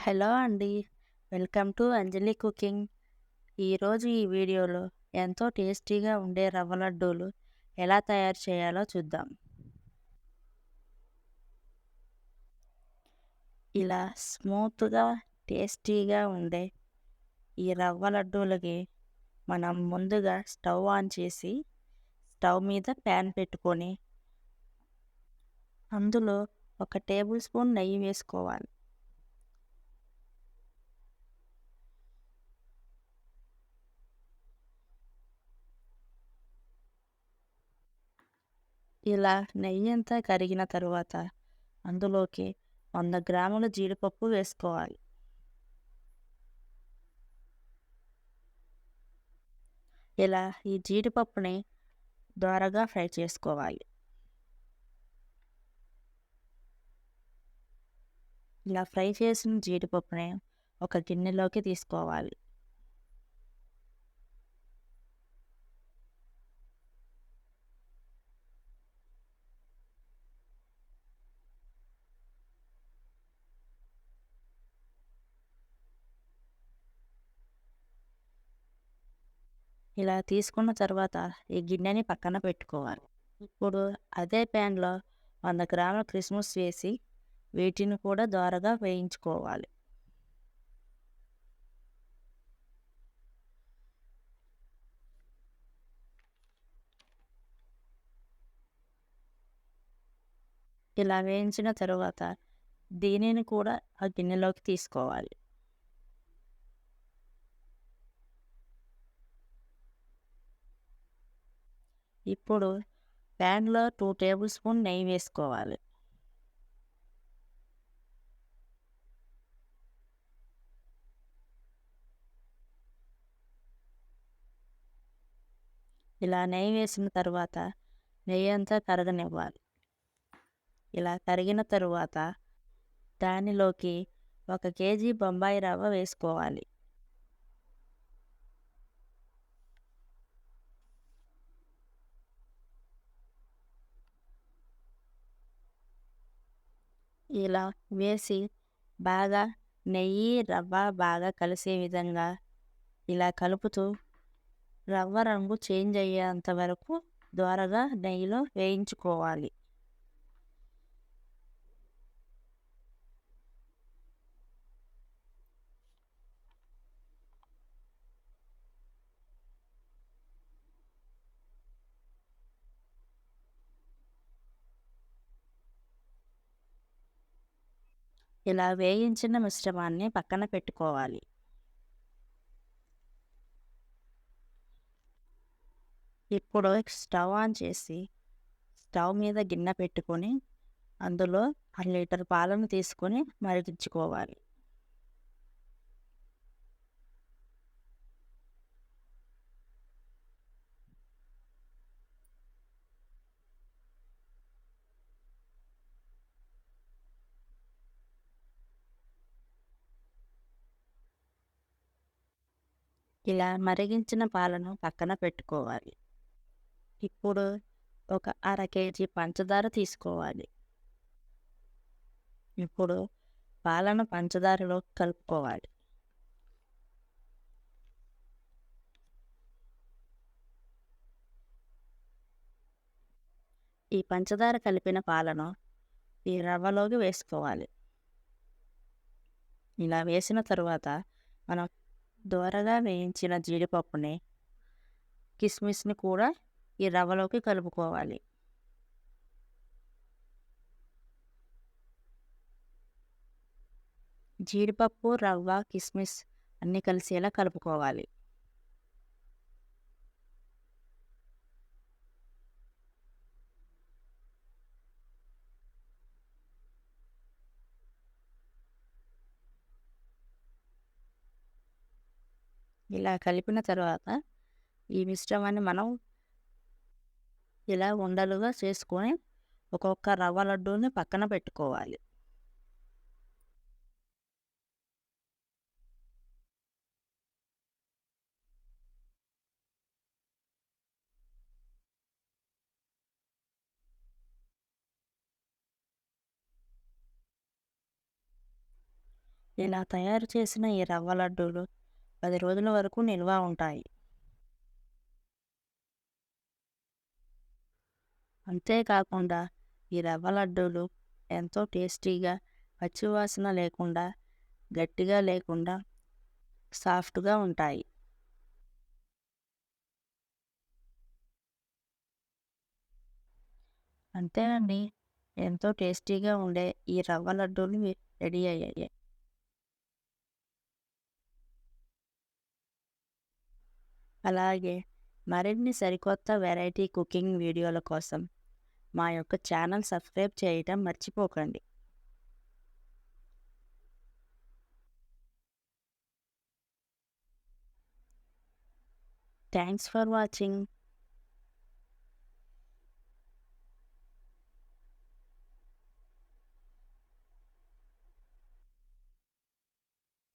Hello అండి. Welcome to Anjali cooking. ఈరోజు ఈ వీడియోలో ఎంతో టేస్టీగా ఉండే రవ్వ లడ్డూలు ఎలా తయారు చేయాలో చూద్దాం. ఇలా స్మూత్‌గా, టేస్టీగా ఉండే ఈ రవ్వ లడ్డూలకి మనం ముందుగా స్టవ్ ఆన్ చేసి, స్టవ్ మీద ప్యాన్ పెట్టుకొని, అందులో ఒక టేబుల్ స్పూన్ నెయ్యి వేసుకోవాలి. ఇలా నెయ్యంతా కరిగిన తరువాత అందులోకి 100 గ్రాముల జీడిపప్పు వేసుకోవాలి. ఇలా ఈ జీడిపప్పుని దోరగా ఫ్రై చేసుకోవాలి. ఇలా ఫ్రై చేసిన జీడిపప్పుని ఒక గిన్నెలోకి తీసుకోవాలి. ఇలా తీసుకున్న తర్వాత ఈ గిన్నెని పక్కన పెట్టుకోవాలి. ఇప్పుడు అదే ప్యాన్‌లో 100 గ్రాముల కిస్మిస్ వేసి వీటిని కూడా దోరగా వేయించుకోవాలి. ఇలా వేయించిన తరువాత దీనిని కూడా ఆ గిన్నెలోకి తీసుకోవాలి. ఇప్పుడు ప్యాన్‌లో 2 టేబుల్ స్పూన్ నెయ్యి వేసుకోవాలి. ఇలా నెయ్యి వేసిన తరువాత నెయ్యంతా కరగనివ్వాలి. ఇలా కరిగిన తరువాత దానిలోకి 1 కేజీ బొంబాయి రవ్వ వేసుకోవాలి. ఇలా వేసి బాగా నెయ్యి, రవ్వ బాగా కలిసే విధంగా ఇలా కలుపుతూ రవ్వ రంగు చేంజ్ అయ్యేంత వరకు దోరగా నెయ్యిలో వేయించుకోవాలి. ఇలా వేయించిన మిశ్రమాన్ని పక్కన పెట్టుకోవాలి. ఇప్పుడు స్టవ్ ఆన్ చేసి స్టవ్ మీద గిన్నె పెట్టుకొని అందులో 1 లీటర్ పాలను తీసుకొని మరిగించుకోవాలి. ఇలా మరిగించిన పాలను పక్కన పెట్టుకోవాలి. ఇప్పుడు ఒక అర కేజీ పంచదార తీసుకోవాలి. ఇప్పుడు పాలను పంచదారలో కలుపుకోవాలి. ఈ పంచదార కలిపిన పాలను ఈ రవ్వలోకి వేసుకోవాలి. ఇలా వేసిన తరువాత మనం దోరగా వేయించిన జీడిపప్పుని, కిస్మిస్ని కూడా ఈ రవ్వలోకి కలుపుకోవాలి. జీడిపప్పు, రవ్వ, కిస్మిస్ అన్నీ కలిసేలా కలుపుకోవాలి. ఇలా కలిపిన తర్వాత ఈ మిశ్రమాన్ని మనం ఇలా ఉండలుగా చేసుకొని ఒక్కొక్క రవ్వ లడ్డూని పక్కన పెట్టుకోవాలి. ఇలా తయారు చేసిన ఈ రవ్వ లడ్డూలు 10 రోజుల వరకు నిల్వ ఉంటాయి. అంతేకాకుండా ఈ రవ్వ లడ్డూలు ఎంతో టేస్టీగా, పచ్చివాసన లేకుండా, గట్టిగా లేకుండా సాఫ్ట్‌గా ఉంటాయి. అంతేనండి. ఎంతో టేస్టీగా ఉండే ఈ రవ్వ లడ్డూలు రెడీ అయ్యాయి. అలాగే మరిన్ని సరికొత్త వెరైటీ కుకింగ్ వీడియోల కోసం మా యొక్క ఛానల్ సబ్స్క్రైబ్ చేయటం మర్చిపోకండి. Thanks for watching.